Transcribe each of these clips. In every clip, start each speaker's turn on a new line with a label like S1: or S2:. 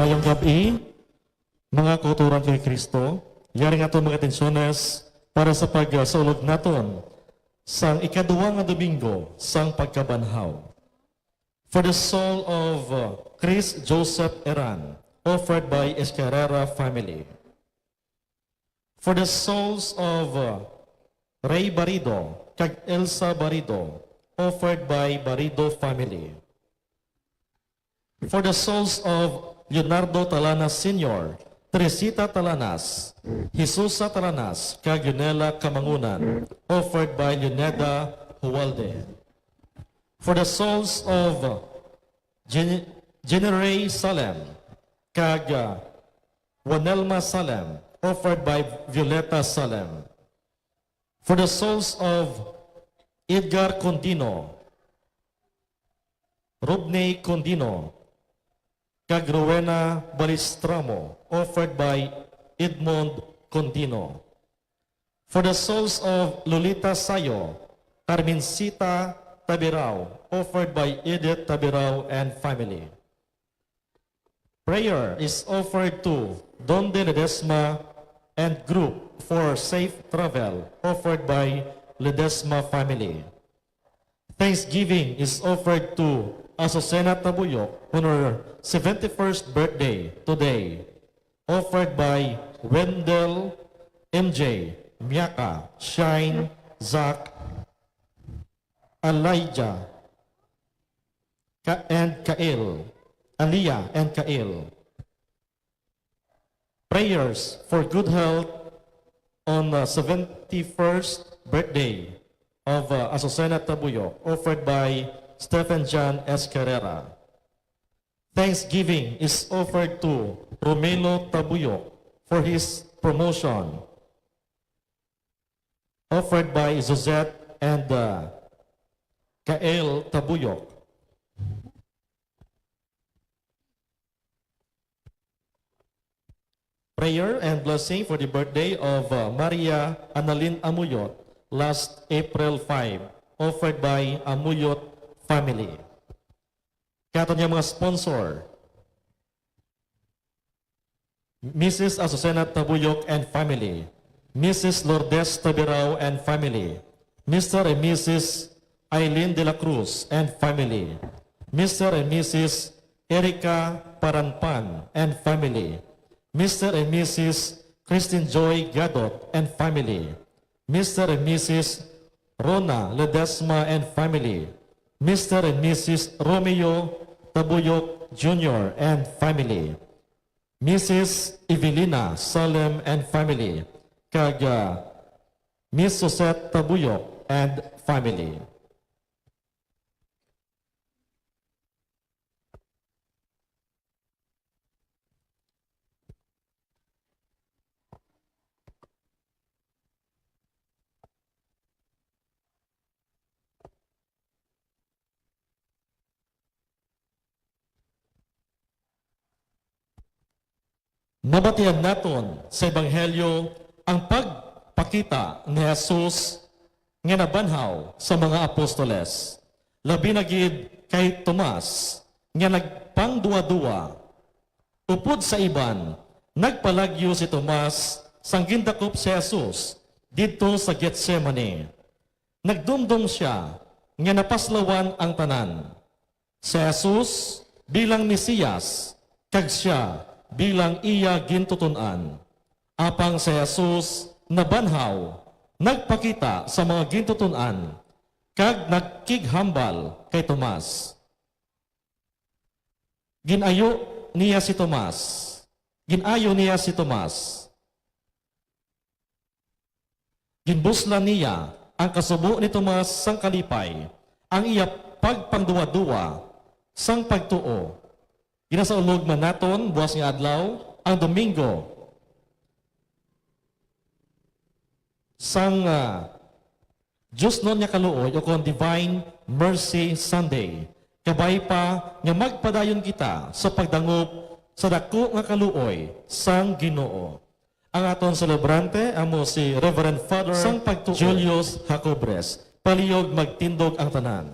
S1: Mayong gabi, mga kauturan kay Kristo, yari nga ito mga atensyones para sa pagsulog naton sang ikaduwa nga Domingo sang pagkabanhaw. For the soul of Chris Joseph Eran, offered by Escarrera family. For the souls of Ray Barido, kag Elsa Barido, offered by Barido family. For the souls of Leonardo Talanas Sr., Teresita Talanas, Jesusa Talanas, kag Yunela Kamangunan, offered by Leoneda Hualde. For the souls of Generay Salem, kag Wanelma Salem, offered by Violeta Salem. For the souls of Edgar Condino, Rodney Condino, kag Rowena Balistramo, offered by Edmond Condino. For the souls of Lolita Sayo, Carmencita Tabirao, offered by Edith Tabirao and family. Prayer is offered to Don de Ledesma and group for safe travel, offered by Ledesma family. Thanksgiving is offered to Azucena Tabuyok on her 71st birthday today, offered by Wendell, MJ, Miaka, Shine, Zach, Elijah, and Kael, Aliyah and Kael. Prayers for good health on the 71st birthday of Azucena Tabuyok, offered by Stephen John Escarrera. Thanksgiving is offered to Romelo Tabuyok for his promotion, offered by Zuzette and Kael Tabuyok. Prayer and blessing for the birthday of Maria Annalyn Amuyot last April 5, offered by Amuyot family. Kato niya mga sponsor, Mrs. Azucena Tabuyok and family, Mrs. Lourdes Tabirao and family, Mr. and Mrs. Eileen de la Cruz and family, Mr. and Mrs. Erica Paranpan and family, Mr. and Mrs. Christine Joy Gadot and family, Mr. and Mrs. Rona Ledesma and family, Mr. and Mrs. Romeo Tabuyok Jr. and family, Mrs. Evelina Salem and family, kag Miss Susette Tabuyok and family. Nabatihan naton sa Ebanghelyo ang pagpakita ni Jesus nga nabanhaw sa mga apostoles. Labi na gid kay Tomas nga nagpangduwa-duwa. Upod sa iban, nagpalagyo si Tomas sang gindakop si Jesus didto sa Getsemani. Nagdumdum siya nga napaslawan ang tanan. Si Jesus bilang Mesiyas, kag siya bilang iya gintutunan. Apang si Jesus nabanhaw, nagpakita sa mga gintutunan, kag nagkighambal kay Tomas. Ginayo niya si Tomas. Ginayo niya si Tomas. Ginbuslan niya ang kasubo ni Tomas sang kalipay, ang iya pagpangduwa-duwa sang pagtuo. Ginasaulog man naton buwas nga adlaw ang Domingo sang Diyos nun niya kaluoy o kon Divine Mercy Sunday. Kabay pa nga magpadayon kita sa pagdangop sa dako nga kaluoy sang Ginoo. Ang aton celebrante amo si Reverend Father sang pagtuo Julius Jacobres. Palihog magtindog ang tanan.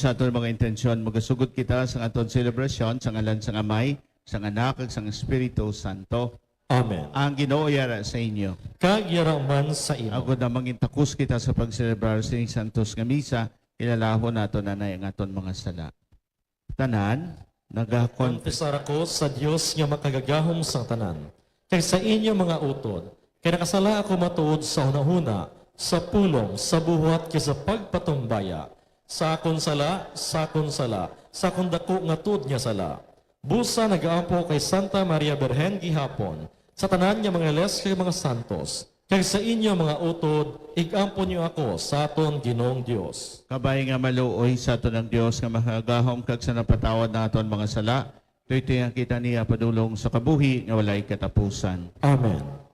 S2: sa aton mga intensyon, magasugod kita sa aton selebrasyon sa ngalan sa Amay, sa Anak, ug sa Espiritu Santo.
S1: Amen.
S2: Ang Ginoo yara sa inyo.
S1: Kagyaraman sa imo.
S2: Agod na mangintakus kita sa pagselebrar sa ining santos nga misa, ilalahon nato nanay ang aton mga sala. Tanan, nagakon
S1: Konfesar ako sa Dios nga makagagahom sa tanan. Kay sa inyo mga utod, kay nakasala ako matuod sa hunahuna, sa pulong, sa buhat, kay sa pagpatumbaya. Sa akon sala, sa akon dako nga tuod nga sala. Busa nagaampo kay Santa Maria Berhen gihapon, sa tanan nga mga les kay mga santos, kay sa inyo mga utod, igampo niyo ako sa aton Ginoong Dios.
S2: kabay nga maluoy sa aton ng Dios nga makagahom kag sa napatawad na aton mga sala. Ito'y nga kita niya padulong sa kabuhi nga walay katapusan.
S1: Amen.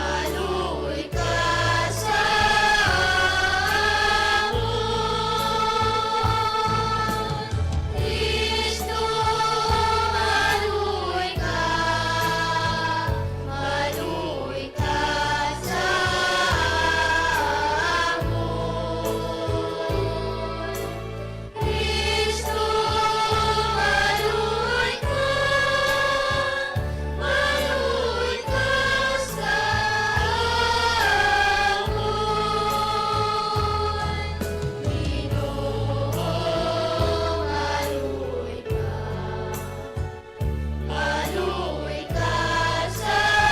S3: Maluoy ka sa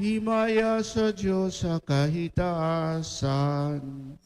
S2: Himaya sa Diyos sa kahitaasan.
S3: Mga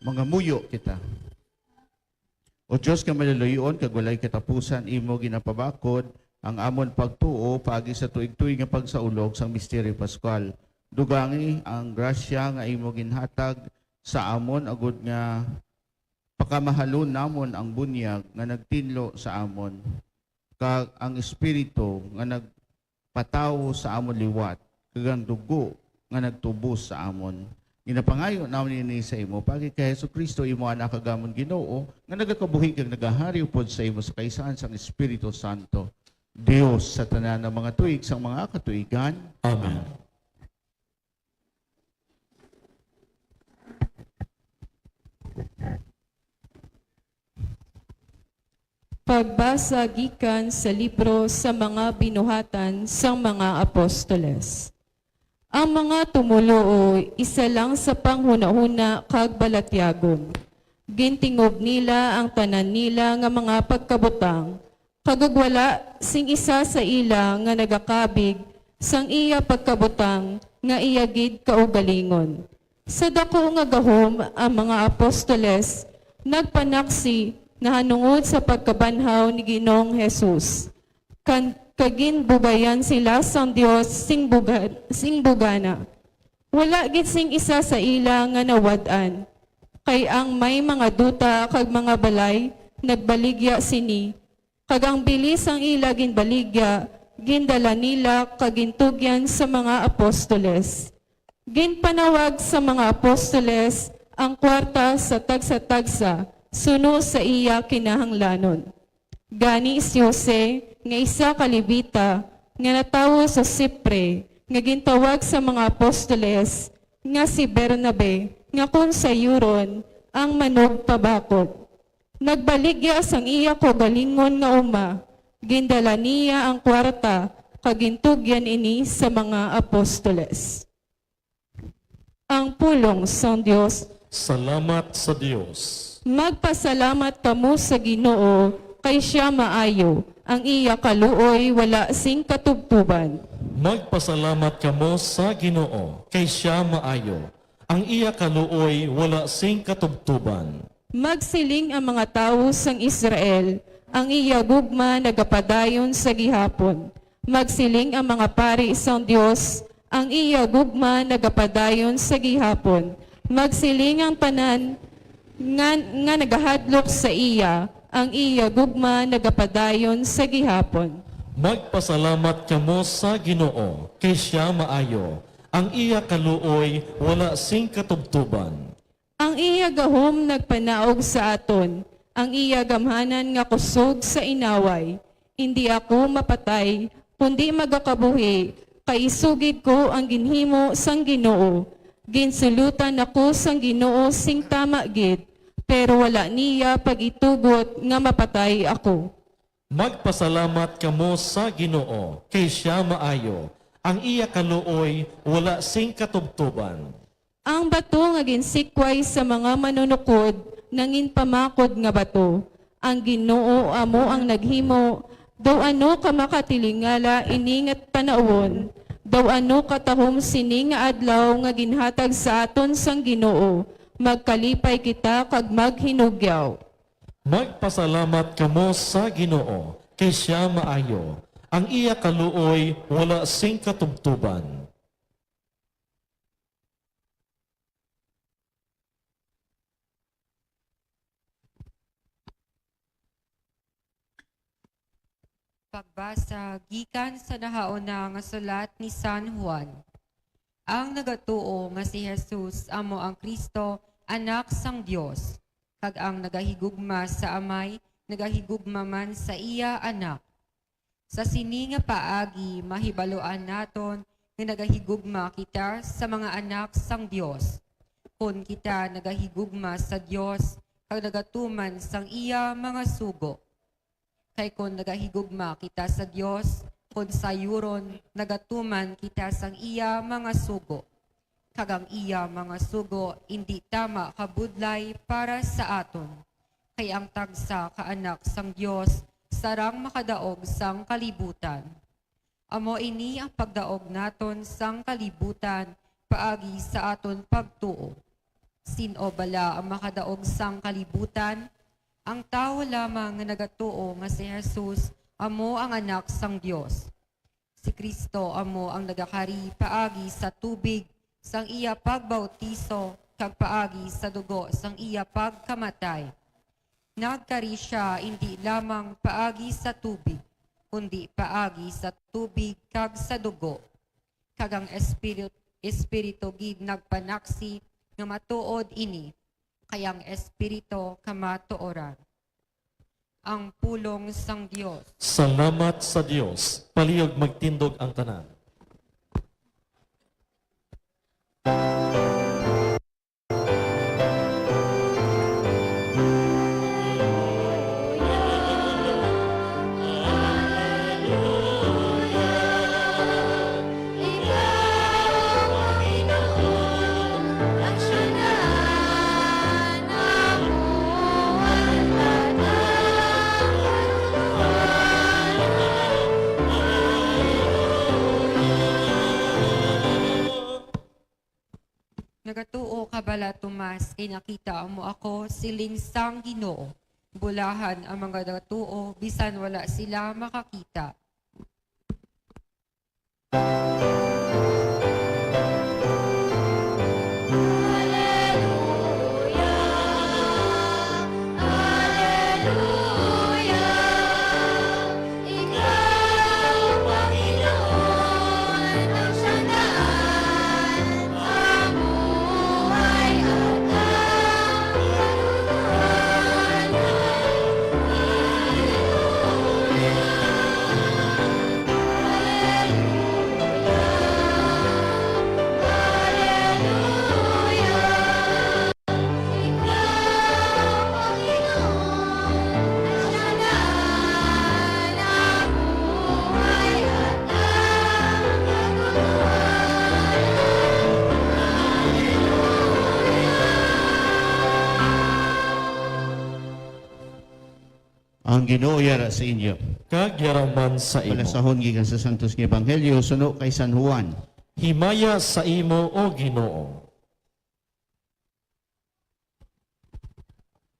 S2: Mga muyo kita. O Diyos ka maluluyon, kag walay katapusan, imo ginapabakod, ang amon pagtuo, pagi sa tuig-tuig nga pagsaulog sang Misteryo Pascual. Dugangi ang grasya nga imo ginhatag sa amon, agud nga pakamahalon namon ang bunyag nga nagtinlo sa amon. Kag ang Espiritu nga nagpatawo sa amon liwat, kag ang dugo nga nagtubos sa amon. Ginapangayo namin ini sa imo, pagi kay Jesucristo, imo anak kagamon Ginoo, nga nagakabuhi kag nagahari upod sa imo sa kaisahan sang Espiritu Santo. Dios sa tanan ng mga tuig sang mga katuigan.
S1: Amen.
S4: Pagbasa gikan sa libro sa mga binuhatan sang mga apostoles. Ang mga tumuluo isa lang sa panghuna-huna kag balatyagon. Gintingob nila ang tanan nila nga mga pagkabutang, kagagwala sing isa sa ila nga nagakabig sang iya pagkabutang nga iyagid kaugalingon. Sa dako nga gahom ang mga apostoles nagpanaksi na hanungod sa pagkabanhaw ni Ginoong Jesus. Kaginbugayan sila sang Dios sing bugana. Wala gid sing isa sa ila nga nawad-an. Kay ang may mga duta kag mga balay nagbaligya sini. Kag ang bilis ang ila ginbaligya, gindala nila kagintugyan sa mga apostoles. Ginpanawag sa mga apostoles ang kwarta sa tagsa-tagsa, suno sa iya kinahanglanon. Gani si Jose, nga isa kalibita, nga natawo sa Sipre, nga gintawag sa mga apostoles, nga si Bernabe, nga kun sa yuron, ang manog pabakod. Nagbaligya sang iya ko galingon nga uma, gindala niya ang kwarta, kagintugyan ini sa mga apostoles. Ang pulong sang Dios.
S1: Salamat sa Dios.
S4: Magpasalamat kamo sa Ginoo, kay siya maayo, ang iya kaluoy wala sing katubtuban.
S1: Magpasalamat kamo sa Ginoo, kay siya maayo. Ang iya kaluoy wala sing katubtuban.
S4: Magsiling ang mga tawo sang Israel, ang iya gugma nagapadayon sa gihapon. Magsiling ang mga pari sang Dios, ang iya gugma nagapadayon sa gihapon. Magsiling ang tanan nga nagahadlok sa iya, ang iya gugma nagapadayon sa gihapon.
S1: Magpasalamat kamo sa Ginoo, kay siya maayo. Ang iya kaluoy wala sing katubtuban.
S4: Ang iya gahom nagpanaog sa aton, ang iya gamhanan nga kusog sa inaway. Hindi ako mapatay, kundi magakabuhi, kay isugid ko ang ginhimo sang Ginoo. Ginsulutan ako sang Ginoo sing tama gid, pero wala niya pag-itugot nga mapatay ako.
S1: Magpasalamat kamo sa Ginoo, kay siya maayo. Ang iya kaluoy wala sing katubtuban.
S4: Ang bato nga ginsikway sa mga manunukod, nangin pamakod nga bato. Ang Ginoo amo ang naghimo, daw ano ka makatilingala iningat panawon, daw ano katahom sini nga adlaw nga ginhatag sa aton sang Ginoo, magkalipay kita kag maghinugyaw.
S1: Magpasalamat kamo sa Ginoo, kay siya maayo. Ang iya kaluoy wala sing katubtuban.
S5: Pagbasa gikan sa nahauna nga sulat ni San Juan. Ang nagatuo nga si Jesus amo ang Kristo, anak sang Dios, kag ang nagahigugma sa amay, nagahigugma man sa iya anak. Sa sini nga paagi mahibaloan naton nga nagahigugma kita sa mga anak sang Dios. Kung kita nagahigugma sa Dios, kag nagatuman sang iya mga sugo. Kay kung nagahigugma kita sa Dios, kung sayuron, nagatuman kita sang iya mga sugo. Kagang iya mga sugo, hindi tama kabudlay para sa aton. Kay ang tagsa kaanak sang Dios, sarang makadaog sang kalibutan. Amo ini ang pagdaog naton sang kalibutan, paagi sa aton pagtuo. Sino bala ang makadaog sang kalibutan? Ang tao lamang nga nagatuo nga si Jesus amo ang anak sang Dios. Si Kristo amo ang nagakari paagi sa tubig sang iya pagbautiso kag paagi sa dugo sang iya pagkamatay. Nagkari siya hindi lamang paagi sa tubig, kundi paagi sa tubig kag sa dugo. Kag ang espiritu gid nagpanaksi nga matuod ini, kayang espiritu kamatuoran. Ang pulong sang Dios.
S1: Salamat sa Dios. Palihog magtindog ang tanan.
S3: Ikaw, Panginoon, ang siyang namuhay
S5: Nagatuo ka bala, Tomas, kay nakita mo ako siling sang Ginoo. Bulahan ang mga nagatuo, bisan wala sila makakita.
S3: Hallelujah, Ikaw, Panginoon, ang siyang namuhay at
S2: Ang Ginoo yara sa inyo.
S1: Kag yaraman sa imo.
S2: Palasahon gikan sa Santos nga Ebanghelyo suno kay San Juan.
S1: Himaya sa imo, O Ginoo.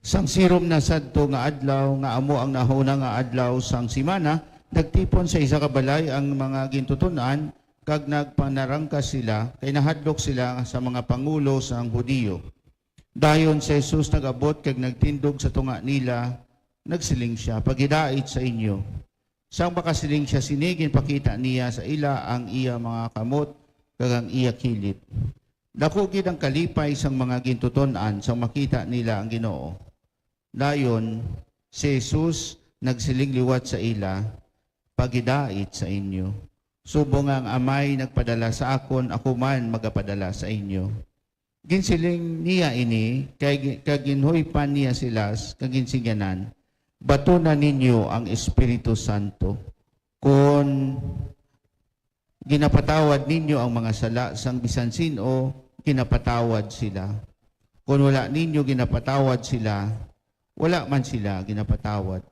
S2: Sang sirom na sadto nga adlaw nga amo ang nahuna nga adlaw sang simana, nagtipon sa isa ka balay ang mga gintutunan kag nagpanarangkas sila kay nahadlok sila sa mga pangulo sang Hudiyo. Dayon si Jesus nagabot kag nagtindog sa tunga nila, nagsiling siya, pagidait sa inyo. Sang makasiling siya sinigin, pakita niya sa ila ang iya mga kamot kag ang iya kilid. Dako gid ang kalipay sang mga gintuton-an sang makita nila ang Ginoo. Dayon si Jesus nagsiling liwat sa ila, pagidait sa inyo. Subong ang amay nagpadala sa akon, ako man magapadala sa inyo. Ginsiling niya ini, kay kaginhoypan niya silas, kaginsigyanan, batunan ninyo ang Espiritu Santo. Kung ginapatawad ninyo ang mga sala sang bisan sino, ginapatawad sila. Kung wala ninyo ginapatawad sila, wala man sila ginapatawad.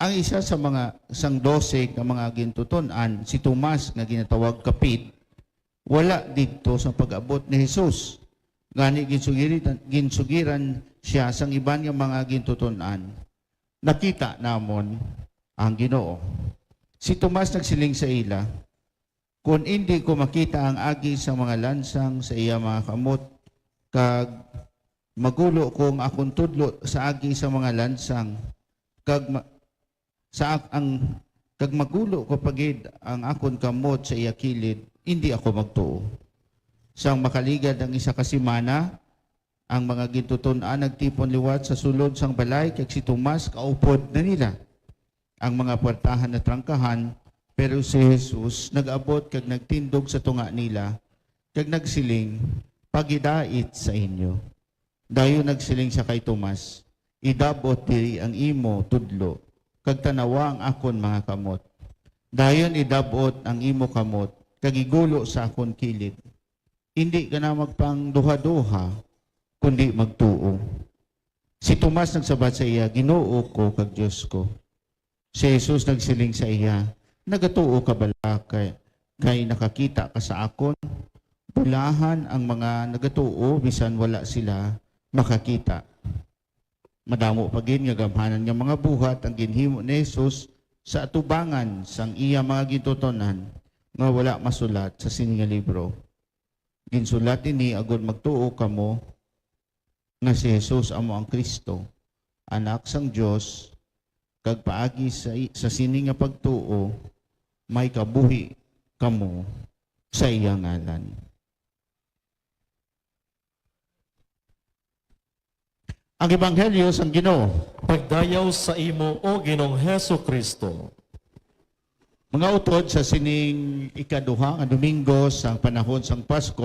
S2: Ang isa sa mga sang 12 nga mga gintuton-an, si Tomas nga ginatawag Kapit, wala dito sa pag-abot ni Jesus. Gani ginsugiran siya sang iban nga mga gintuton-an. Nakita namon ang Ginoo. Si Tomas nagsiling sa ila, kung hindi ko makita ang agi sa mga lansang sa iya mga kamot, kag magulo kong akong tudlo sa agi sa mga lansang, kag magulo ko pagid ang akon kamot sa iya kilid, hindi ako magtuo. Sang makaligad ang isa ka simana, ang mga gintuton-an nagtipon liwat sa sulod sang balay, kag si Tomas kaupod na nila. Ang mga puwertahan na trangkahan, pero si Jesus nag-abot kag nagtindog sa tunga nila, kag nagsiling, pagidait sa inyo. Dayon nagsiling siya kay Tomas, idabot diri ang imo tudlo, kag tanawa ang akon mga kamot. Dayon idabot ang imo kamot, kag igulo sa akon kilid. Hindi ka na magpangduha-duha, kundi magtuo. Si Tomas nagsabat sa iya, Ginoo ko kag Diyos ko. Si Jesus nagsiling sa iya, nagatuo ka bala kay nakakita ka sa akon? Pulahan ang mga nagatuo bisan wala sila makakita. Madamo pa gid nga gamhanan nga mga buhat ang ginhimo ni Jesus sa atubangan sang iya mga gitutonan nga wala masulat sa sining nga libro. Ginsulat ini agud magtuo kamo nga si Jesus amo ang Kristo, anak sang Dios, kag paagi sa sining nga pagtuo may kabuhi kamo sa iyang ngalan. Ang Ebanghelyo sang Ginoo.
S1: Pagdayaw sa imo, O Ginoong Heso Kristo.
S2: Mga utod sa sining ikaduha nga Domingo sang panahon sang Pasko,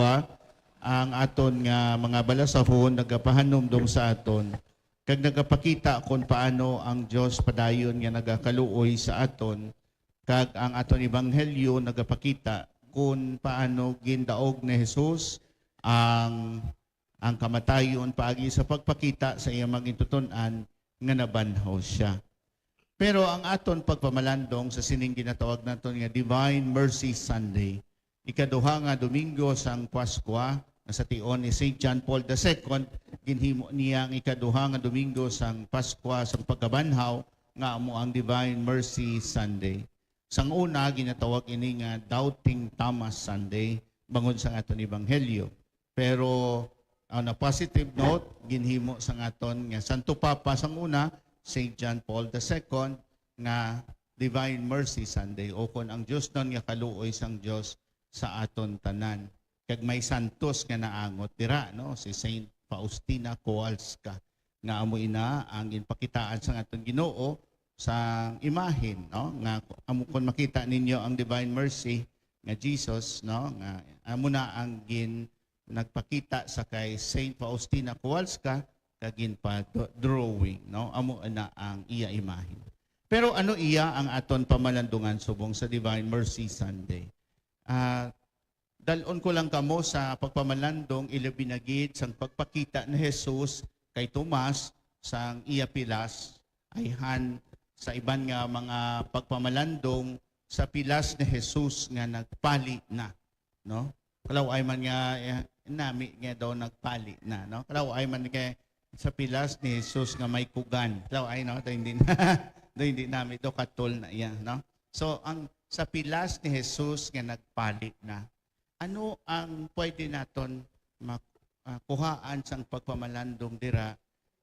S2: ang aton nga mga balasahon nagapahanumdum sa aton kag nagapakita kung paano ang Dios padayon nga nagakaluoy sa aton, kag ang aton ebanghelyo nagapakita kung paano gindaog ni Jesus ang kamatayon paagi sa pagpakita sa iyang mga tutunan nga nabanhaw siya. Pero ang aton pagpamalandong sa sining ginatawag naton nga Divine Mercy Sunday, ikaduha nga Domingo sang Pasko, nga sa tion ni St. John Paul II, ginhimo niya ang ikaduha nga Domingo sang Pasko sang pagkabanhaw nga amo ang Divine Mercy Sunday. Sang una ginatawag ini nga Doubting Thomas Sunday bangod sa aton ebanghelyo. Pero on a positive note, ginhimo sang aton nga Santo Papa sang una, St. John Paul II, nga Divine Mercy Sunday o kon ang Dios non nga kaluoy sang Dios sa aton tanan. Kag may santos nga naangot dira, no, si Saint Faustina Kowalska nga amo ina ang ginpakitaan sang aton Ginoo sa imahen, no, nga amo kon makita ninyo ang Divine Mercy nga Jesus, no, nga amo na ang nagpakita sa kay Saint Faustina Kowalska kagin pa drawing, no, amo na ang iya imahe. Pero ano iya ang aton pamalandungan subong sa Divine Mercy Sunday? Dalon ko lang kamo sa pagpamalandong ilabinagid sang pagpakita ni Jesus kay Tomas sang iya pilas ayhan sa iban nga mga pagpamalandong sa pilas ni Jesus nga nagpali na, no? Kalaw ay man nga nami nga daw nagpali na, no? Kalaw ay man nga sa pilas ni Jesus nga may kugan. Kalaw ay, no? Hindi nami do katol na iya, no? So ang sa pilas ni Jesus nga nagpali na, ano ang pwede naton makuhaan sang pagpamalandong dira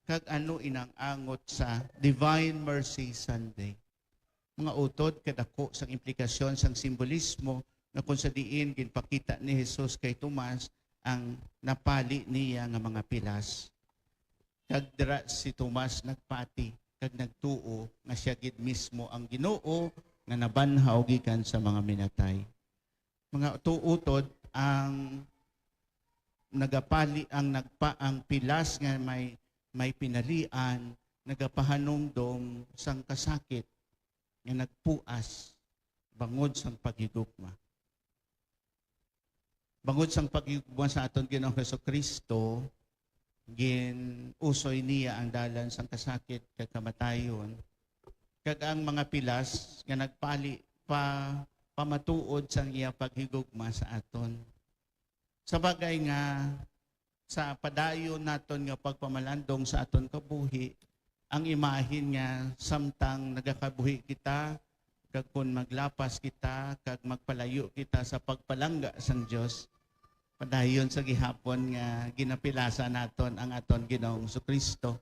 S2: kag ano inang angot sa Divine Mercy Sunday? Mga utod kadako sang implikasyon sang simbolismo na kung sa diin ginpakita ni Jesus kay Tomas ang napali niya nga mga pilas. Kag dira si Tomas nagpati kag nagtuo nga siya gid mismo ang Ginoo nga nabanhaw gikan sa mga minatay. Mga tuutod ang nagapali ang pilas nga may pinalian, nagapahanumdom sang kasakit nga nagpuas bangod sang paghigugma. Bangod sang paghigugma sa aton Ginoong Hesukristo, usoy niya ang dalan sang kasakit kag kamatayon. Kag ang mga pilas nga nagpali pamatuod sang iya paghigugma sa aton. Sa bagay nga sa padayon naton nga pagpamalandong sa aton kabuhi, ang imahin nga samtang nagakabuhi kita, kag kun maglapas kita, kag magpalayo kita sa pagpalangga sang Dios, padayon sa gihapon nga ginapilasa naton ang aton Ginoong Kristo.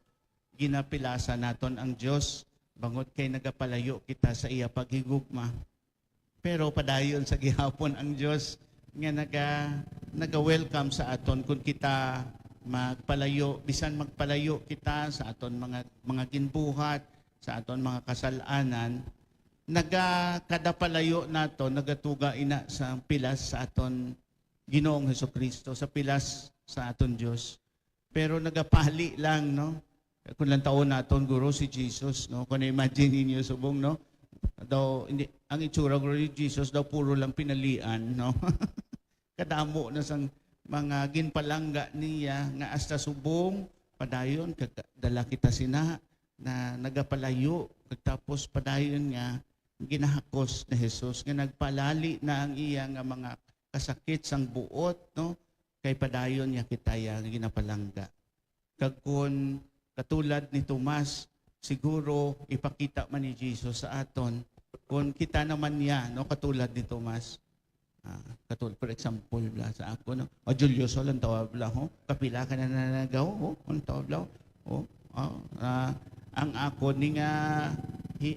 S2: Ginapilasa naton ang Dios bangod kay nagapalayo kita sa iya paghigugma. Pero padayon sa gihapon ang Dios nga naga-welcome sa aton kung kita magpalayo, bisan magpalayo kita sa aton mga ginbuhat, sa aton mga kasalanan, kadapalayo nato, nagatuga ina sa pilas sa aton Ginoong Hesukristo, sa pilas sa aton Dios. Pero nagapali lang, no? Kung lang taon naton guro si Jesus, no? Kung imagine niyo subong, no? Daw hindi ang itsura guro ni Jesus daw puro lang pinalian, no? Kadamo na sang mga ginpalangga niya nga hasta subong padayon kag dala kita sina na nagapalayo kag tapos padayon nga ginahakos na Jesus nga nagpalali na ang iya nga mga kasakit sang buot, no? Kay padayon niya kitaya nga ginapalangga. Kag kun katulad ni Tomas, siguro ipakita man ni Jesus sa aton kung kita naman niya, no, katulad ni Tomas. Katulad, for example, sa ako, no? O Julius, walang tawag lang, ho? Kapila ka na nanagaw, ho? Walang tawag lang, ho? Ang ako ni nga,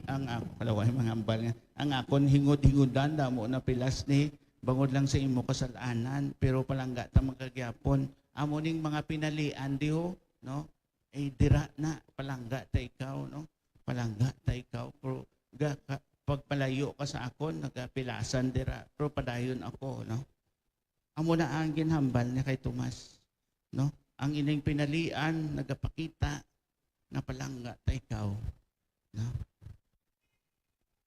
S2: ang ako, kalaway mga ambal nga, ang akon hingod-hingodan, damo na pilas ni, bangod lang sa imo kasalanan, pero palangga ta magagyapon. Amo ning mga pinalian di ho, no? Dira na, palangga ta ikaw, no? Palangga ta ikaw, pero pagpalayo ka sa akon, nagapilasan dira, pero padayon ako, no? Amo na ang ginhambal niya kay Tomas, no? Ang ining pinalian, nagapakita, na palangga ta ikaw, no?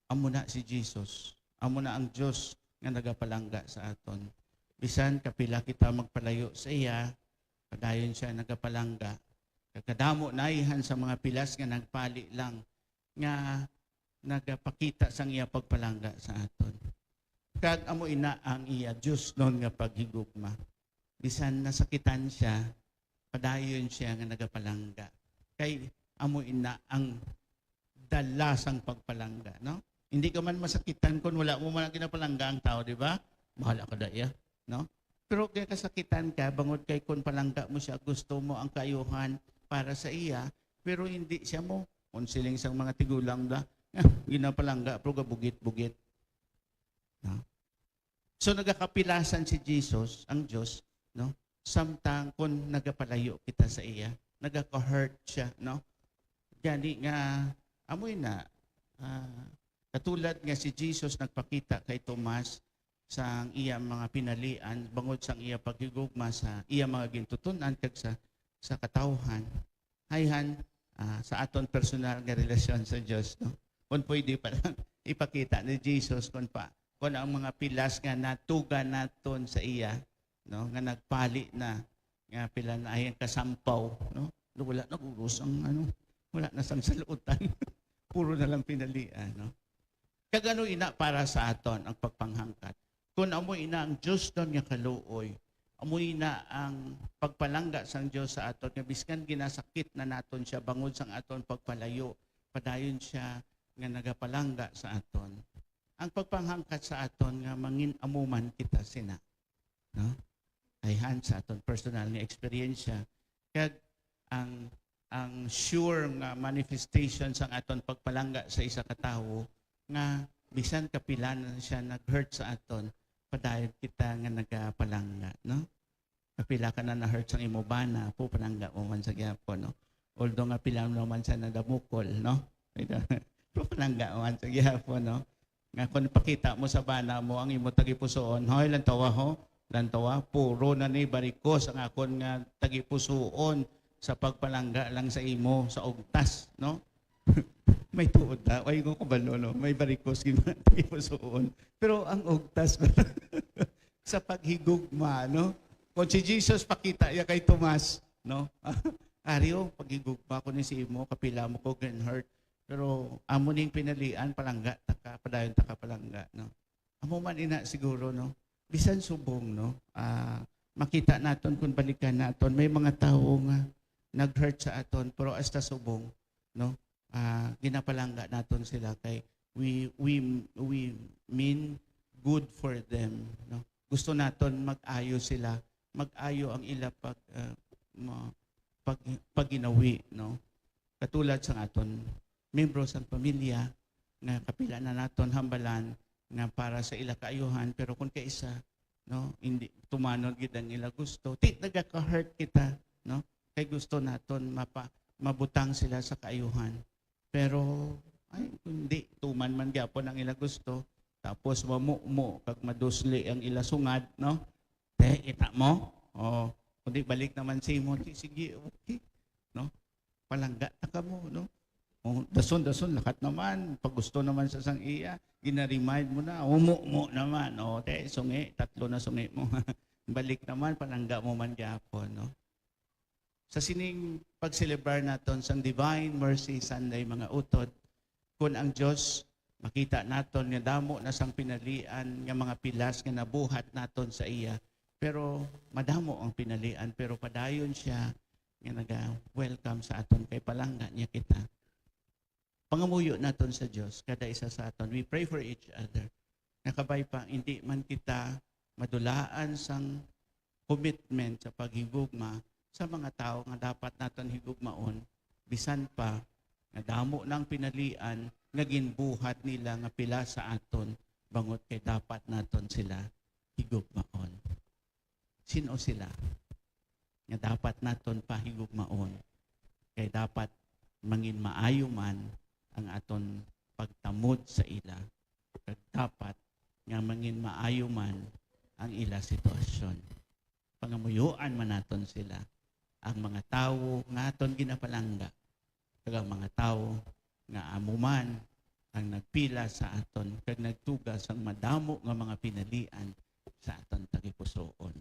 S2: Amo na si Jesus, amo na ang Diyos nga nagapalangga sa aton. Bisan kapila kita magpalayo sa iya, padayon siya nagapalangga. Kadamo naihan sa mga pilas nga nagpali lang, nga nagapakita sang iya pagpalangga sa aton. Kag amo ina ang iya Diyos noon nga paghigugma. Bisan nasakitan siya, padayon siya nga nagapalangga. Kay amo ina ang dala sang pagpalangga, no? Hindi ka man masakitan kung wala mo man ginapalangga ang tao, di ba? Bahala ka daya, no? Pero kaya kasakitan ka, bangod kay kung palangga mo siya, gusto mo ang kaayuhan para sa iya, pero hindi siya mo. Konsiling sang mga tigulang da, ginapalangga, pero bugit-bugit. No? So nagakapilasan si Jesus, ang Diyos, no? Samtang kung nagapalayo kita sa iya, nagaka-hurt siya, no? Gani nga, amoy na, katulad nga si Jesus nagpakita kay Tomas sa iya mga pinalian, bangod sang iya paghigugma sa iya mga gintutunan kag sa katawhan. Hayhan, sa aton personal nga relasyon sa Dios, no? Kung pwede pa lang ipakita ni Jesus kung ang mga pilas nga natuga naton sa iya, no, nga nagpali na nga pila na ay kasampaw, no? Wala na urus ang wala na sang salutan. Puro na lang pinalian, no? Kagano ina para sa aton ang pagpanghangkat. Kung amo ina ang Diyos doon nga kaluoy, amo ina ang pagpalangga sang Diyos sa aton, nga biskan ginasakit na naton siya bangod sang aton pagpalayo, padayon siya nga nagapalangga sa aton. Ang pagpanghangkat sa aton nga mangin amuman kita sina, no? Ayhan sa aton personal nga eksperyensya. Kag ang sure nga manifestation sang aton pagpalangga sa isa ka tawo nga bisan kapila na siya nag-hurt sa aton, padayon kita nga nagapalangga, no? Kapila ka na na-hurt sang imo bana, po palangga mo man sa gyapon, no? Although nga pila naman sa nadamukol, no? Pero palangga mo man sa gyapon, no? Nga kung pakita mo sa bana mo ang imo tagipusoon, hoy lantawa ho, lantawa, puro na ni barikos ang akon nga tagipusoon sa pagpalangga lang sa imo sa ugtas, no? May tuod na, ay ko kabalo, no? May barikos gipusoon. Pero ang ugtas sa paghigugma, no? Kung si Jesus pakita ya kay Tomas, no? Ariyo, paghigugma ko ni si imo, kapila mo ko hurt. Pero amo ning pinalian palangga taka, padayon taka palangga, no? Amo man ina siguro, no? Bisan subong, no? Makita naton kung balikan naton, may mga tao nga nag-hurt sa aton, pero hasta subong, no? Ginapalangga naton sila kay we mean good for them, no? Gusto naton mag-ayo sila, mag-ayo ang ila paginawi, no? Katulad sa aton membro sa pamilya nga kapila na naton hambalan nga para sa ila kaayuhan, pero kung kaisa, no, hindi tumanod gid ang ila gusto, nagaka-hurt kita, no? Kay gusto naton mabutang sila sa kaayuhan. Pero ay hindi tuman man gyapon ang ila gusto, tapos mamumo kag madusli ang ila sungad, no? Kita mo? Oh, kundi balik naman si mo, sige, okay, no? Palangga ta ka mo, no? Oh, dason lakat naman, pag gusto naman sa sang iya, gina-remind mo na, umumo naman, oh, sungi, 3 na sungi mo. Balik naman, palangga mo man gyapon, no? Sa sining pag-celebrar naton sang Divine Mercy Sunday, mga utod, kung ang Diyos Makita naton nga damo na sang pinalian nga mga pilas nga nabuhat naton sa iya. Pero madamo ang pinalian, pero padayon siya nga naga-welcome sa aton kay palangga niya kita. Pangamuyo naton sa Dios kada isa sa aton. We pray for each other. Nakabay pa, hindi man kita madulaan sang commitment sa paghigugma sa mga tao nga dapat naton higugmaon. Bisan pa, nga damo ng pinalian, nga ginbuhat nila nga pila sa aton, bangot kay dapat naton sila higugmaon. Sino sila? Nga dapat naton pa higugmaon. Kay dapat mangin maayo man ang aton pagtamod sa ila. Kag dapat nga mangin maayo man ang ila sitwasyon. Pangamuyuan man naton sila. Ang mga tawo nga aton ginapalangga. Kag ang mga tawo nga amuman ang nagpila sa aton kag nagtugas ang madamo nga mga pinalian sa aton tagipusoon.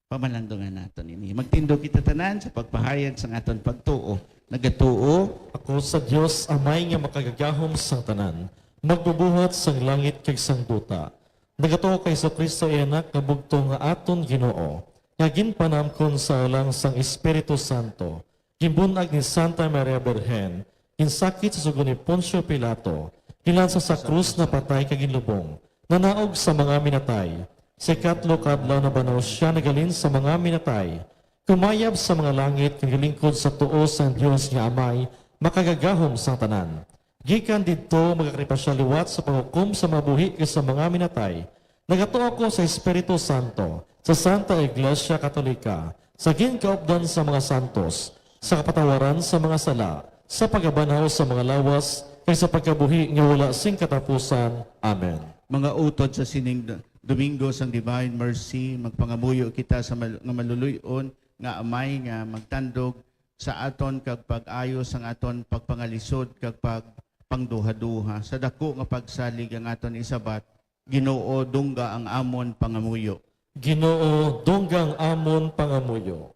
S2: Pamalandungan naton ini. Magtindog kita tanan sa pagpahayag sa aton pagtuo. Nagatuo
S1: Ako sa Dios amay nga makagagahom sang tanan, magbubuhat sang langit kag sang duta. Nagatuo kay sa Kristo anak nga bugto nga aton Ginoo. Nga ginpanamkon sa alang sang Espiritu Santo. Gimbunag ni Santa Maria Birhen, ginsakit sa sugo ni Poncio Pilato, gilansa sa krus na patay kag ginlubong, nanaog sa mga minatay. Sa ikatlo kadlaw na banaw siya nagalin sa mga minatay. Kumayab sa mga langit kag gilingkod sa tuo sang Dios nga amay, makagagahom sang tanan. Gikan didto magakripa siya liwat sa panghukom sa mabuhi kay sa mga minatay. Nagatuo ko sa Espiritu Santo, sa Santa Iglesia Katolika, sa ginkaupdan sa mga santos, sa kapatawaran sa mga sala, sa pagabanaw sa mga lawas, kay sa pagkabuhi nga wala sing katapusan. Amen.
S2: mga utod sa sining Domingo sang Divine Mercy, magpangamuyo kita sa nga maluluyon nga amay nga magtandog sa aton kag pag-ayo sang aton pagpangalisod kag pagpangduha-duha. Sa dako nga pagsalig ang aton isabat, Ginoo dungga ang amon pangamuyo.
S1: Ginoo dunggang amon pangamuyo.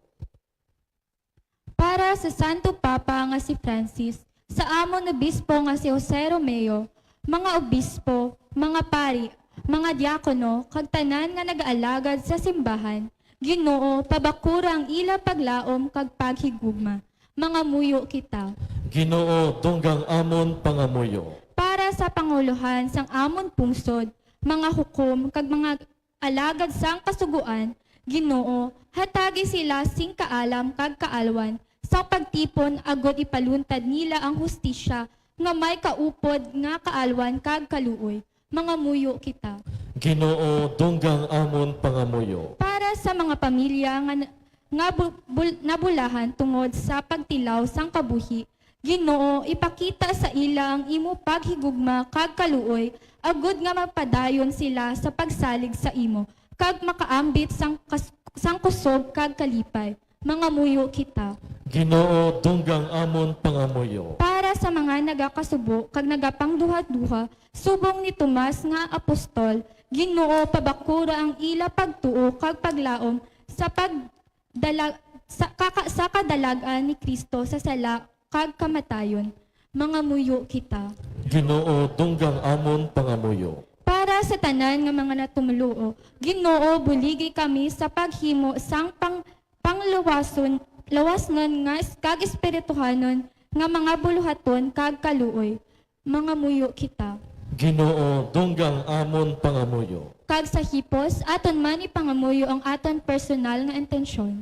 S3: Para sa Santo Papa nga si Francis, sa amon obispo nga si Jose Romeo, mga obispo, mga pari, mga diakono, kag tanan nga nag-aalagad sa simbahan, Ginoo pabakura ang ila paglaom kag paghigugma. Mga muyo kita.
S1: Ginoo dunggang amon pangamuyo.
S3: Para sa panguluhan sang amon pungsod, mga hukom kag mga alagad sang kasuguan, Ginoo hatagi sila sing kaalam kag kaalwan sa pagtipon agod ipaluntad nila ang hustisya nga may kaupod nga kaalwan kag kaluoy. Mga muyo kita.
S1: Ginoo dunggang amon pangamuyo.
S3: Para sa mga pamilya nga nabulahan tungod sa pagtilaw sang kabuhi, Ginoo ipakita sa ila ang imo paghigugma kag kaluoy agud nga mapadayon sila sa pagsalig sa imo kag makaambit sang kusog kag kalipay. Mga muyo kita.
S1: Ginoo dunggang amon pangamuyo.
S3: Para sa mga nagakasubo kag nagapangduha-duha, subong ni Tomas nga apostol, Ginoo pabakura ang ila pagtuo kag paglaom sa sa kadalagan ni Kristo sa sala kag kamatayon. Mga muyo kita.
S1: Ginoo dunggang amon pangamuyo.
S3: Para sa tanan nga mga natumluo, Ginoo buligi kami sa paghimo sang lawasnon nga kag espirituhanon nga mga buluhaton kag kaluoy. Mga muyo kita.
S1: Ginoo dunggang amon pangamuyo.
S3: Kag sa hipos, aton man ipangamuyo ang aton personal nga intensyon.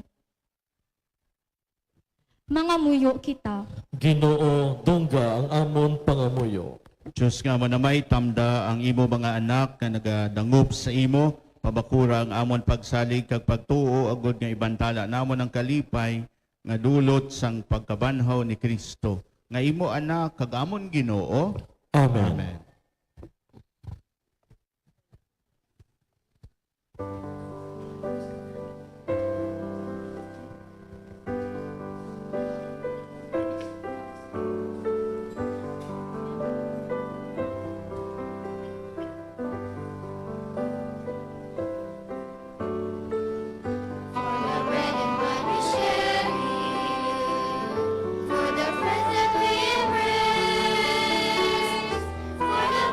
S3: Mga muyo kita.
S1: Ginoo dungga ang amon pangamuyo.
S2: Diyos nga manamay tamda ang imo mga anak nga nagadangup sa imo, pabakura ang amon pagsalig kag pagtuo agud nga ibantala namon ang kalipay nga dulot sang pagkabanhaw ni Kristo. Nga imo anak kag amon Ginoo.
S1: Amen.
S2: Amen.
S3: The bread and wine we share, for the friends that we embrace, for the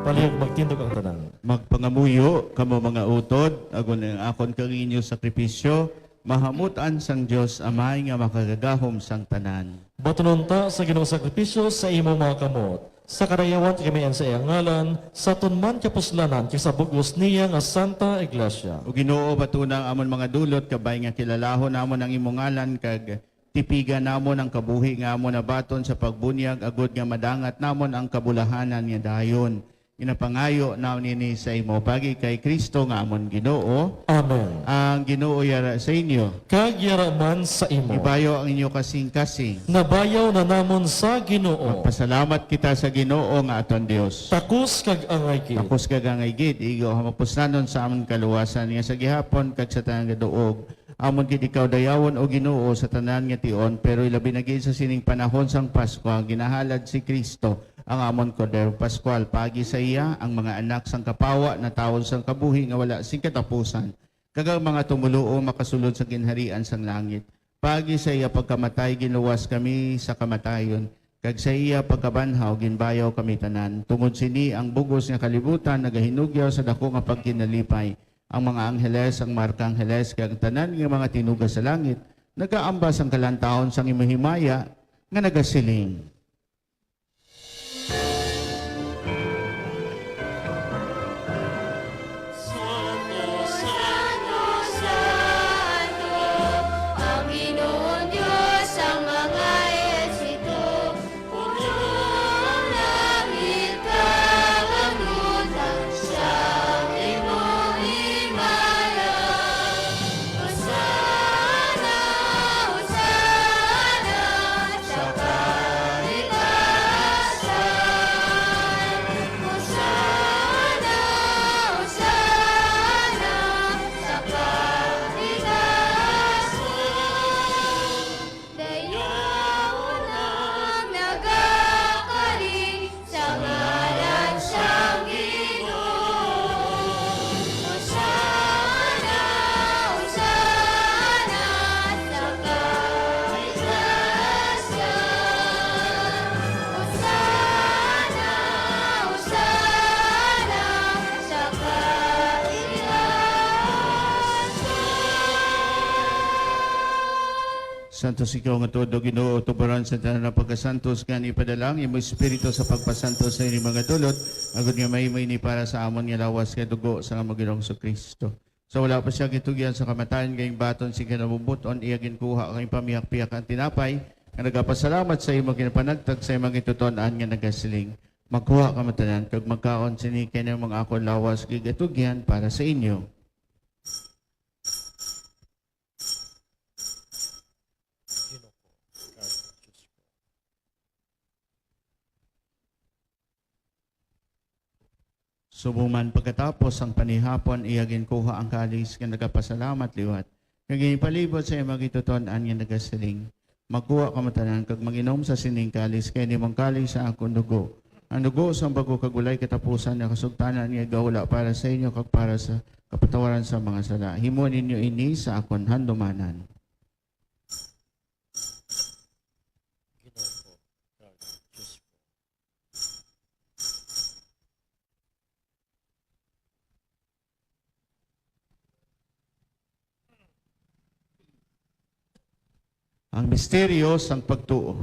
S1: palihog magtindog ang tanan.
S2: Magpangamuyo kamo mga utod, agon ang akon kang inyo sakripisyo, mahamutan sang Dios amay nga makagagahom sang tanan.
S1: Batunon ta sa Ginoong sakripisyo sa imo mga kamot. Sa karayawan kami sa iyang ngalan, sa tunman kapuslanan kisa bugos niya nga Santa Iglesia.
S2: O Ginoo batunang amon mga dulot kabay nga kilalahon namon ang imong ngalan kag tipigan namon ang kabuhi nga amon nabaton sa pagbunyag agud nga madangat namon ang kabulahanan nga dayon. Inapangayo namon ini sa imo pagi kay Kristo nga amon Ginoo.
S1: Amen.
S2: Ang Ginoo yara sa inyo.
S1: Kag yaraman sa imo.
S2: Ibayo ang inyo kasing-kasing.
S1: Nabayaw na namon sa Ginoo.
S2: Magpasalamat kita sa Ginoo nga aton Dios.
S1: Takus kag angay gid.
S2: Tapos kagangay gid igo hamapusnanon sa amon kaluwasan nga sa gihapon kag sa tanang gaduog. Amon gid ikaw dayawon o Ginoo sa tanan nga tion pero ilabi na gid sa sining panahon sang Pasko ginahalad si Kristo ang amon Kordero Pascual pagi sa iya ang mga anak sang kapawa na tawon sang kabuhi nga wala sing katapusan kagang mga tumuluo makasulod sa ginharian sang langit pagi sa iya pagkamatay ginuwas kami sa kamatayon kag sa iya pagkabanhaw ginbayaw kami tanan tungod sini ang bugos nga kalibutan nagahinugyaw sa dako nga pagkinalipay ang mga angheles ang markangheles kag tanan nga mga tinugas sa langit nagaambas ang kalantahon sang imahimaya nga nagasiling. Santos ikaw nga todo Ginoo tuburan sa tanan ng pagkasantos kan ipadalang imo espiritu sa pagpasantos sa inyong mga dulot agud nga may ni para sa amon nga lawas kay dugo sa among Ginoong Kristo. So wala pa siya gitugyan sa kamatayan kayong baton si kinabubuton iya ginkuha kay pamiyak-piyak ang tinapay nga nagapasalamat sa imo kinapanagtag sa imong ituton-an nga nagasiling. Magkuha ka matanan kag magkaon sini kay mga akon lawas kay gitugyan para sa inyo. Subuman pagkatapos ang panihapon iyagin kuha ang kalis nga nagapasalamat liwat. Kag palibot sa imong gituton-an nga nagasiling. Magkuha ka matanan kag maginom sa sining kalis kay nimong kalis sa akong dugo. Ang dugo sa bago kagulay katapusan nga kasugtanan nga gawla para sa inyo kag para sa kapatawaran sa mga sala. Himo ninyo ini sa akon handumanan. Ang misteryo sang pagtuo.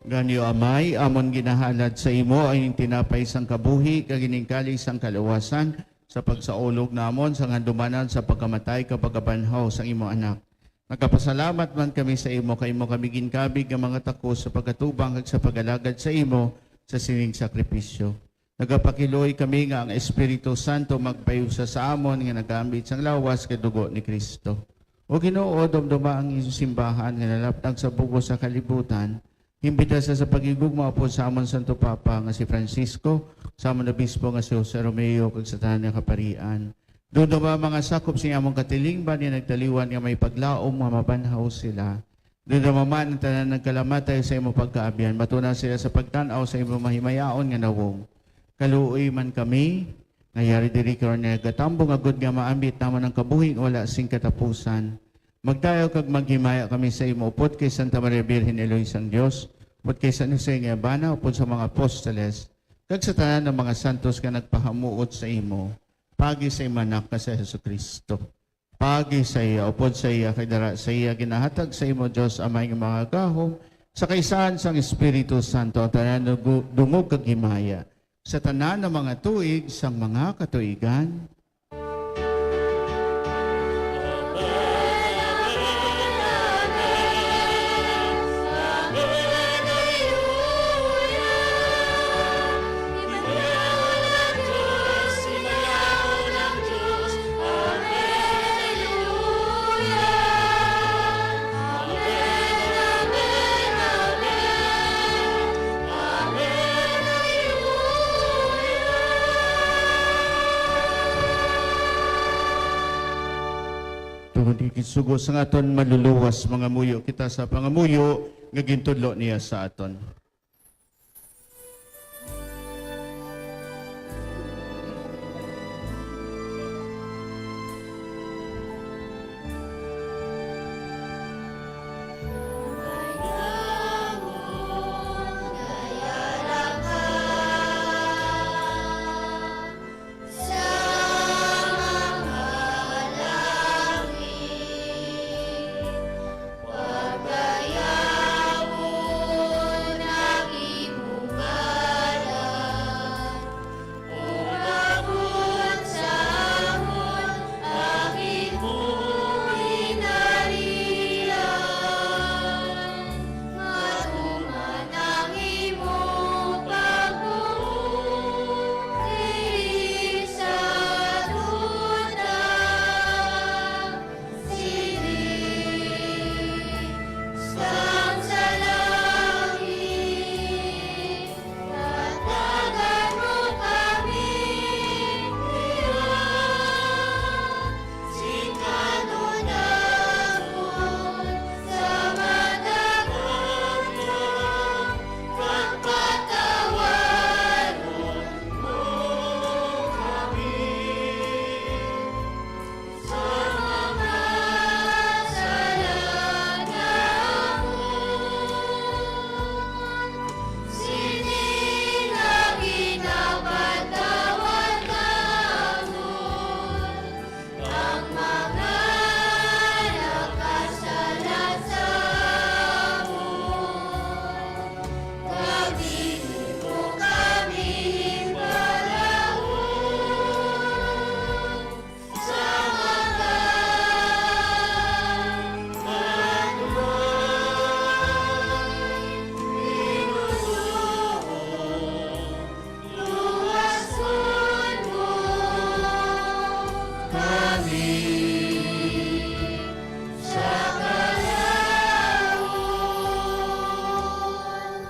S2: Ganyo amay, amon ginahalad sa imo ay tinapay sang kabuhi, kaginingkali sang kalawasan, sa pagsaulog namon, sang handumanan sa pagkamatay kapag kabanhaw sang imo anak. Nagkapasalamat man kami sa imo, kay imo kami ginkabig ang mga takos sa pagkatubang kag sa pagalagad sa imo sa sining sakripisyo. Nagapakiloy kami nga ang Espiritu Santo magpayusa sa amon nga nagambit sang lawas kay dugo ni Kristo. O Ginoo, dumduma ang iyong simbahan nga nalaptag sa bugos sa kalibutan. Himbita sa pagigugma po sa amon Santo Papa nga si Francisco, sa amon Obispo nga si Jose Romeo kag sa tanan nga kaparian. Doon ba mga sakop sa among katilingban nga nagtaliwan nga may paglaom nga mabanhaw sila. Doon man ang tanan nagkalamatay sa imong pagkaabian. Matunan sila sa pagtanaw sa imong mahimayaon nga nawong. Kaluoy man kami, ngayari diri karon nga gatambo nga gud nga maambit naman ang kabuhi nga wala sing katapusan. Magdayo kag maghimaya kami sa imo upod kay Santa Maria Birhen Eloisang Dios, upod kay San Jose nga bana, upod sa mga apostoles, kag sa tanan ng mga santos nga nagpahamuot sa imo. Pagi sa imanak ka sa Jesucristo. Pagi sa iya, upod sa iya, kay dara sa iya, ginahatag sa imo, Diyos, amay ng mga gahom, sa kaisahan sang Espiritu Santo, at tanan dungog kag himaya, sa tanan ng mga tuig, sang mga katuigan. Tungod ikisugo sa aton maluluwas mga muyo kita sa pangamuyo nga gintudlo niya sa aton.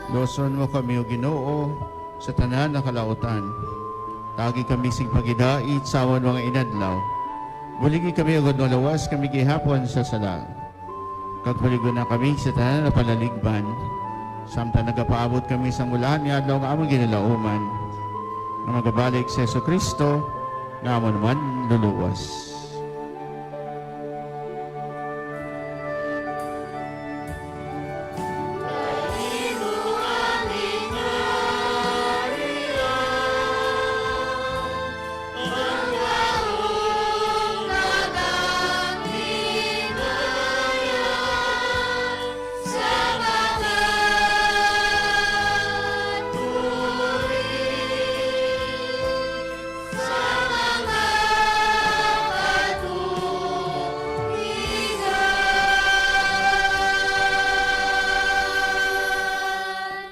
S2: Loson mo kami o Ginoo sa tanan na kalautan. Tagi kami sing pagidait sa awan mga inadlaw. Buligi kami agad lawas kami gihapon sa salang. Kagpaligon na kami sa tanan na palaligban. Samtang nagapaabot kami sa mulahan ni adlaw nga among ginalauman. Nga magabalik sa Jesucristo nga amon man luluwas.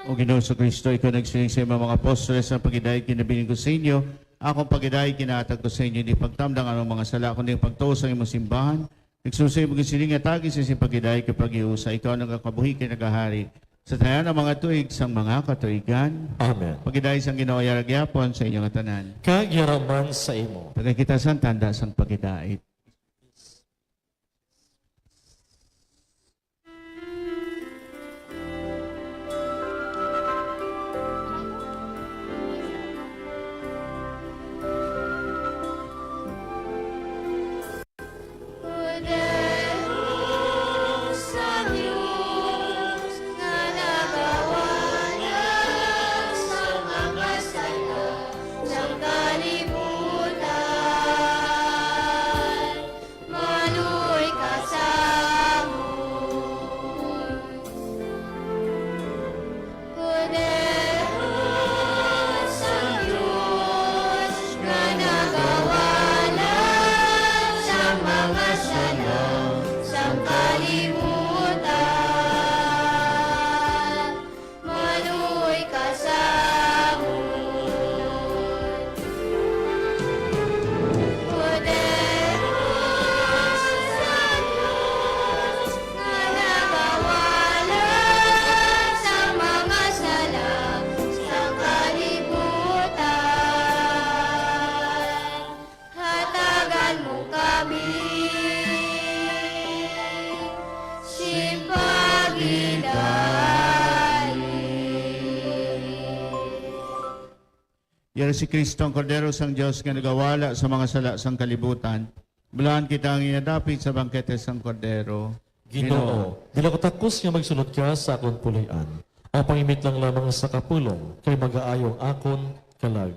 S2: O Ginoo sa Kristo, ikaw nagsiling sa mga apostoles ang pagidayag kinabiling ko sa inyo. Akong pagidayag kinaatag ko sa inyo, hindi pagtamdang anong mga sala, kundi pagtuos ang imong simbahan. Nagsusay mo gisiling at tagis sa pagidayag kapag iusa. Ikaw nagkakabuhi kay nagahari Sa tanan ng mga tuig sang mga katuigan,
S1: Amen.
S2: pagidayos ang Ginoo gyapon sa inyong tanan.
S1: Kagyaraman sa imo.
S2: Tagay kita sang tanda sang pagidait. Yara si Kristo ang Kordero sang Diyos nga nagawala sa mga sala sang kalibutan. Bulahan kita ang inadapit sa bangkete sang Kordero.
S1: Ginoo, dila ko takos nga magsunod ka sa akon pulian. Ang pangimit lang lamang sa kapulong, kay mag-aayong akon kalag.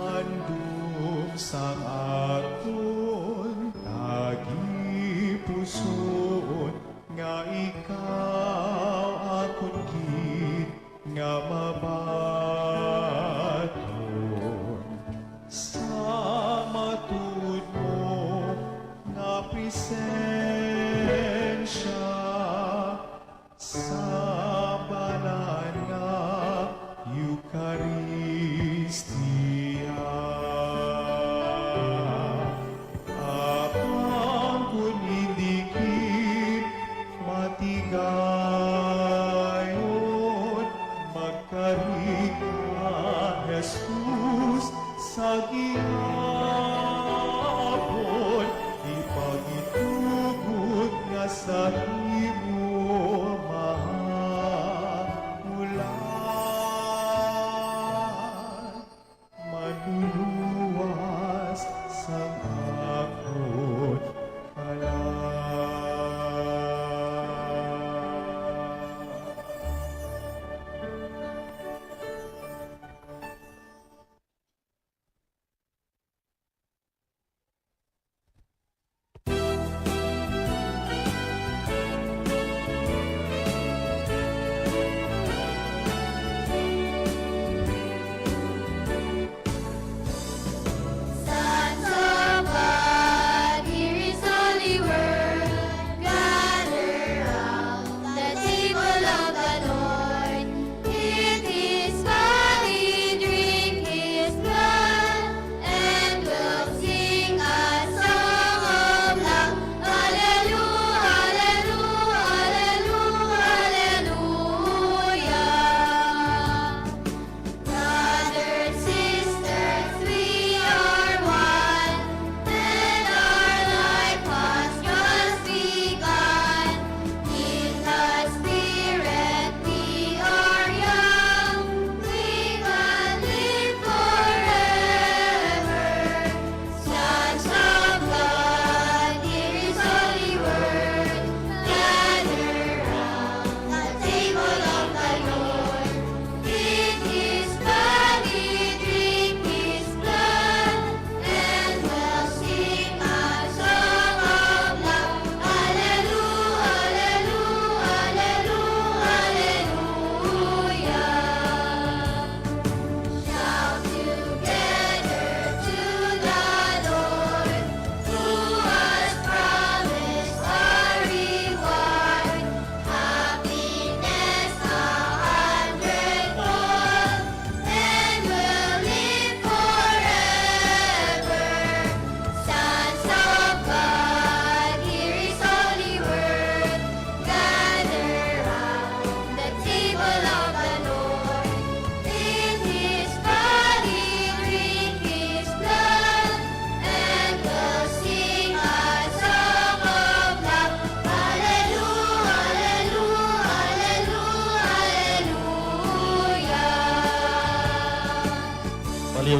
S6: Handog sa akon tagipuson nga ikaw akon gid nga mabaton sa matud mo nga presensya sa banal nga Eucharistia. Apang kun indikit matigayon, magkarik ka, Jesus, sa gihapon, ipagitugot nga sa imo mahamulan. Manuluwas sa akon kalag.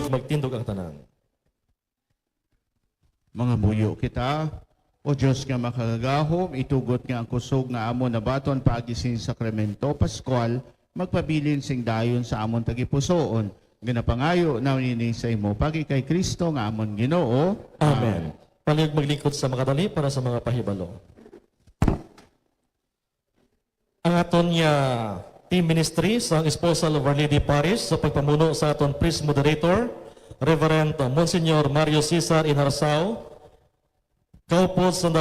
S1: Palihog magtindog ang tanan.
S2: Mga muyo kita, o Diyos nga makagagahom, itugot nga ang kusog nga amon na baton paagisin sakramento Pascual, magpabilin sing dayon sa amon tagipusoon. Ginapangayo na nini sa imo, pagi kay Kristo nga amon Ginoo.
S1: Amen. Palihog maglingkod sa mga dali para sa mga pahibalo. Ang aton niya team ministry sa Esposal of Our Lady Parish sa pagpamuno sa aton priest moderator, Reverend Monsignor Mario Cesar Inarsao, kaupod sa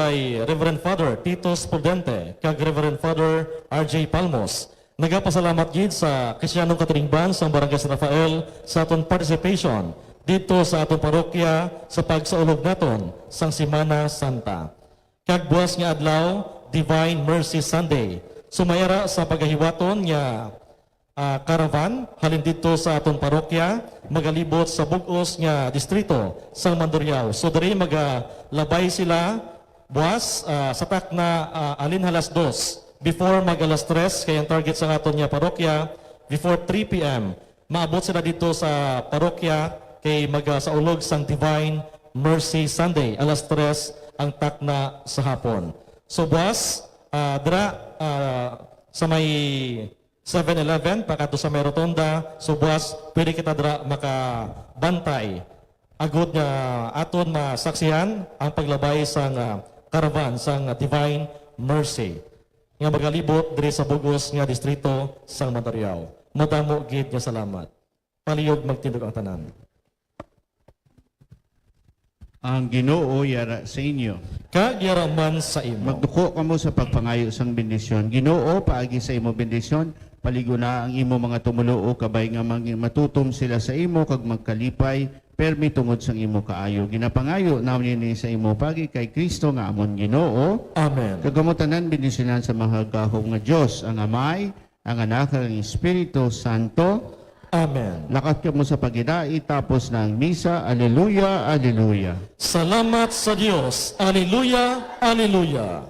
S1: Reverend Father Titos Prudente, kag Reverend Father R.J. Palmos. Nagapasalamat gid sa Kristiyanong Katilingban sa Barangay San Rafael sa aton participation dito sa aton parokya sa pagsaulog naton sang Semana Santa. Kag buwas nga adlaw, Divine Mercy Sunday. Sumayara sa pagahiwaton nga caravan halin dito sa aton parokya, magalibot sa bugos nga distrito sa Mandurriao. So diri magalabay sila buwas sa tak na alin halas 2 before mag alas 3 kay ang target sa aton nga parokya before 3 p.m. Maabot sila dito sa parokya kay magasaulog sang Divine Mercy Sunday alas 3 ang tak na sa hapon. So buwas dira sa may 7-Eleven, pakato sa may rotonda, so buwas, pwede kita dra makabantay. Agod nga aton masaksihan ang paglabay sa caravan sa Divine Mercy. Nga magalibot diri sa bugos nga distrito sa Mandurriao. Madamo gid nga salamat. Palihog magtindog ang tanan.
S2: Ang Ginoo yara sa inyo.
S1: Kagyaraman sa imo.
S2: Magduko kamo sa pagpangayo sang bendisyon. Ginoo, paagi sa imo bendisyon, paligo na ang imo mga tumulo kabay nga matutom sila sa imo kag magkalipay, permi tungod sang imo kaayo. Ginapangayo namin ni sa imo pagi kay Kristo nga amon Ginoo.
S1: Amen.
S2: Kagamutanan bendisyonan sa mga gahom nga Dios, ang Amay, ang Anak, ang Espiritu Santo.
S1: Amen.
S2: Lakat ka mo sa pagidai tapos ng misa. Alleluia, alleluia.
S1: Salamat sa Diyos. Alleluia, alleluia.